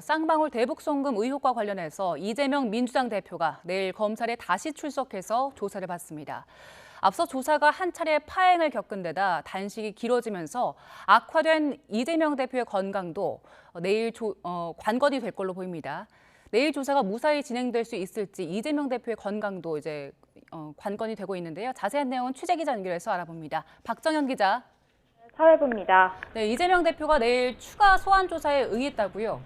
쌍방울 대북 송금 의혹과 관련해서 이재명 민주당 대표가 내일 검찰에 다시 출석해서 조사를 받습니다. 앞서 조사가 한 차례 파행을 겪은 데다 단식이 길어지면서 악화된 이재명 대표의 건강도 내일 관건이 될 걸로 보입니다. 내일 조사가 무사히 진행될 수 있을지 이재명 대표의 건강도 관건이 되고 있는데요. 자세한 내용은 취재기자 연결해서 알아봅니다. 박정현 기자. 사회부입니다. 네, 이재명 대표가 내일 추가 소환 조사에 응했다고요?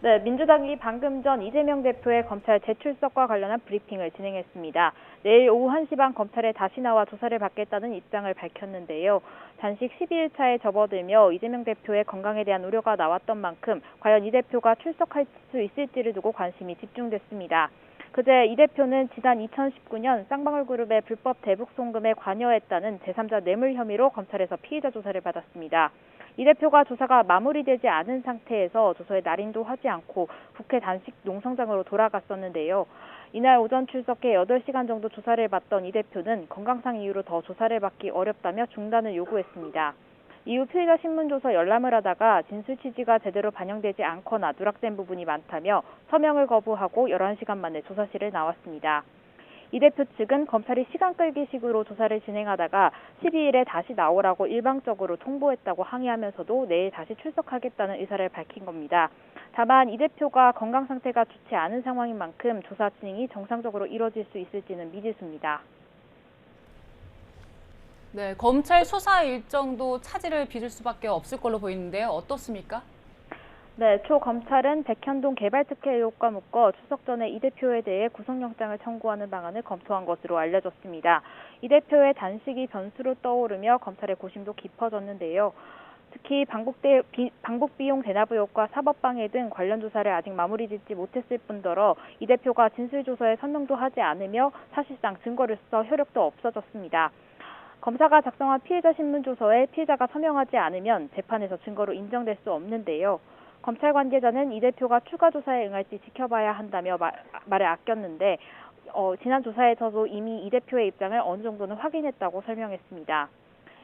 네, 민주당이 방금 전 이재명 대표의 검찰 재출석과 관련한 브리핑을 진행했습니다. 내일 오후 1시 반 검찰에 다시 나와 조사를 받겠다는 입장을 밝혔는데요. 단식 12일차에 접어들며 이재명 대표의 건강에 대한 우려가 나왔던 만큼 과연 이 대표가 출석할 수 있을지를 두고 관심이 집중됐습니다. 그제 이 대표는 지난 2019년 쌍방울그룹의 불법 대북 송금에 관여했다는 제3자 뇌물 혐의로 검찰에서 피의자 조사를 받았습니다. 이 대표가 조사가 마무리되지 않은 상태에서 조서에 날인도 하지 않고 국회 단식 농성장으로 돌아갔었는데요. 이날 오전 출석해 8시간 정도 조사를 받던 이 대표는 건강상 이유로 더 조사를 받기 어렵다며 중단을 요구했습니다. 이후 피의자 신문조서 열람을 하다가 진술 취지가 제대로 반영되지 않거나 누락된 부분이 많다며 서명을 거부하고 11시간 만에 조사실을 나왔습니다. 이 대표 측은 검찰이 시간 끌기식으로 조사를 진행하다가 12일에 다시 나오라고 일방적으로 통보했다고 항의하면서도 내일 다시 출석하겠다는 의사를 밝힌 겁니다. 다만 이 대표가 건강 상태가 좋지 않은 상황인 만큼 조사 진행이 정상적으로 이뤄질 수 있을지는 미지수입니다. 네, 검찰 수사 일정도 차질을 빚을 수밖에 없을 걸로 보이는데요. 어떻습니까? 네, 초 검찰은 백현동 개발특혜 의혹과 묶어 추석 전에 이 대표에 대해 구속영장을 청구하는 방안을 검토한 것으로 알려졌습니다. 이 대표의 단식이 변수로 떠오르며 검찰의 고심도 깊어졌는데요. 특히 방북 비용 대납 의혹과 사법방해 등 관련 조사를 아직 마무리 짓지 못했을 뿐더러 이 대표가 진술조서에 서명도 하지 않으며 사실상 증거로서 효력도 없어졌습니다. 검사가 작성한 피해자 신문조서에 피해자가 서명하지 않으면 재판에서 증거로 인정될 수 없는데요. 검찰 관계자는 이 대표가 추가 조사에 응할지 지켜봐야 한다며 말을 아꼈는데 지난 조사에서도 이미 이 대표의 입장을 어느 정도는 확인했다고 설명했습니다.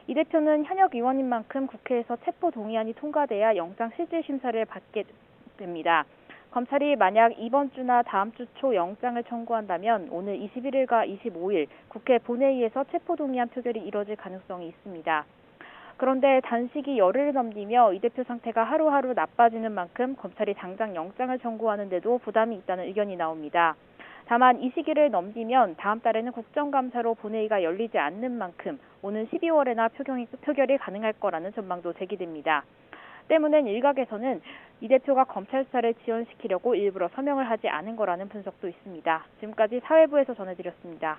이 대표는 현역 의원인 만큼 국회에서 체포 동의안이 통과돼야 영장 실질 심사를 받게 됩니다. 검찰이 만약 이번 주나 다음 주 초 영장을 청구한다면 오늘 21일과 25일 국회 본회의에서 체포 동의안 표결이 이뤄질 가능성이 있습니다. 그런데 단식이 열흘을 넘기며 이 대표 상태가 하루하루 나빠지는 만큼 검찰이 당장 영장을 청구하는데도 부담이 있다는 의견이 나옵니다. 다만 이 시기를 넘기면 다음 달에는 국정감사로 본회의가 열리지 않는 만큼 오는 12월에나 표결이 가능할 거라는 전망도 제기됩니다. 때문에 일각에서는 이 대표가 검찰 수사를 지연시키려고 일부러 서명을 하지 않은 거라는 분석도 있습니다. 지금까지 사회부에서 전해드렸습니다.